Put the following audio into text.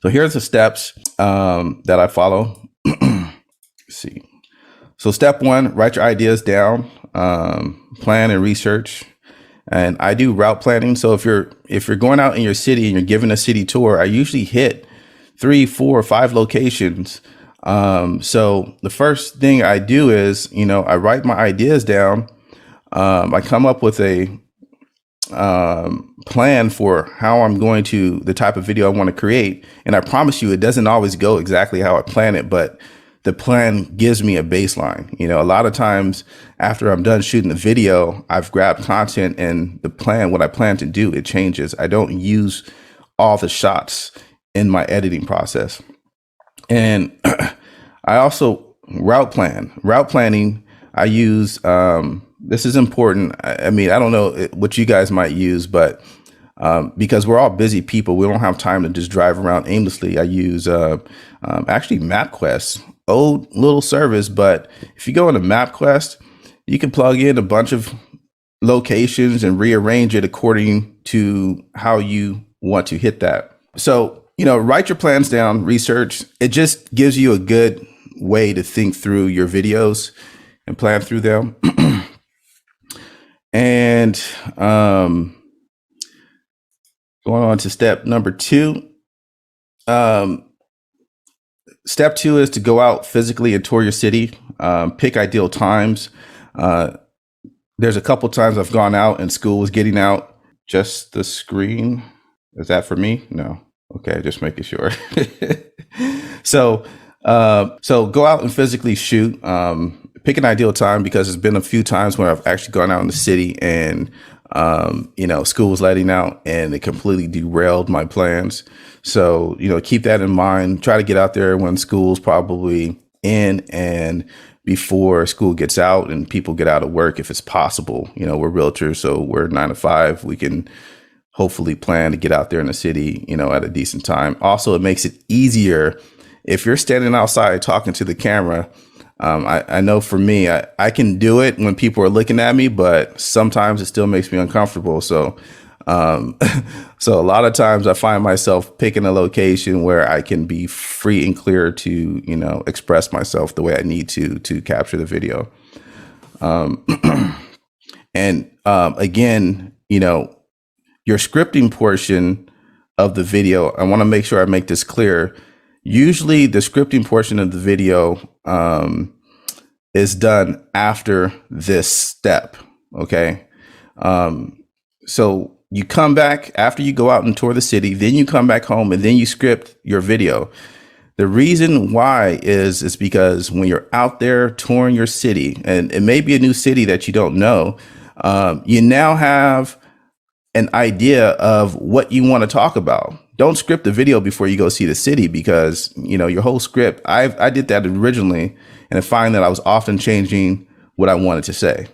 So here's the steps that I follow. Let's see. So step one, write your ideas down, plan and research. And I do route planning. So if you're going out in your city and you're giving a city tour, I usually hit 3, 4, 5 locations. So the first thing I do is, I write my ideas down. I come up with a plan for how I'm going to, the type of video I want to create. And I promise you, it doesn't always go exactly how I plan it, but the plan gives me a baseline. A lot of times after I'm done shooting the video, I've grabbed content and the plan, what I plan to do, it changes. I don't use all the shots in my editing process. And I also route planning. I use, this is important. I mean, I don't know what you guys might use, but because we're all busy people, we don't have time to just drive around aimlessly. I use actually MapQuest, old little service, but if you go into MapQuest, you can plug in a bunch of locations and rearrange it according to how you want to hit that. So, write your plans down, research. It just gives you a good way to think through your videos and plan through them. And going on to step number 2. Step 2 is to go out physically and tour your city. Pick ideal times. There's a couple times I've gone out and school was getting out. Just the screen. Is that for me? No. Okay, just making sure. So go out and physically shoot. Pick an ideal time, because there's been a few times where I've actually gone out in the city and school was letting out and it completely derailed my plans. So, keep that in mind. Try to get out there when school's probably in and before school gets out and people get out of work, if it's possible. We're realtors, so we're 9 to 5. We can hopefully plan to get out there in the city, at a decent time. Also, it makes it easier if you're standing outside talking to the camera. I know for me, I can do it when people are looking at me, but sometimes it still makes me uncomfortable. So, so a lot of times I find myself picking a location where I can be free and clear to, express myself the way I need to capture the video. And again, your scripting portion of the video, I want to make sure I make this clear. Usually the scripting portion of the video is done after this step. Okay. So you come back after you go out and tour the city, then you come back home and then you script your video. The reason why is because when you're out there touring your city, and it may be a new city that you don't know, you now have an idea of what you want to talk about. Don't script the video before you go see the city, because, your whole script, I did that originally, and I find that I was often changing what I wanted to say.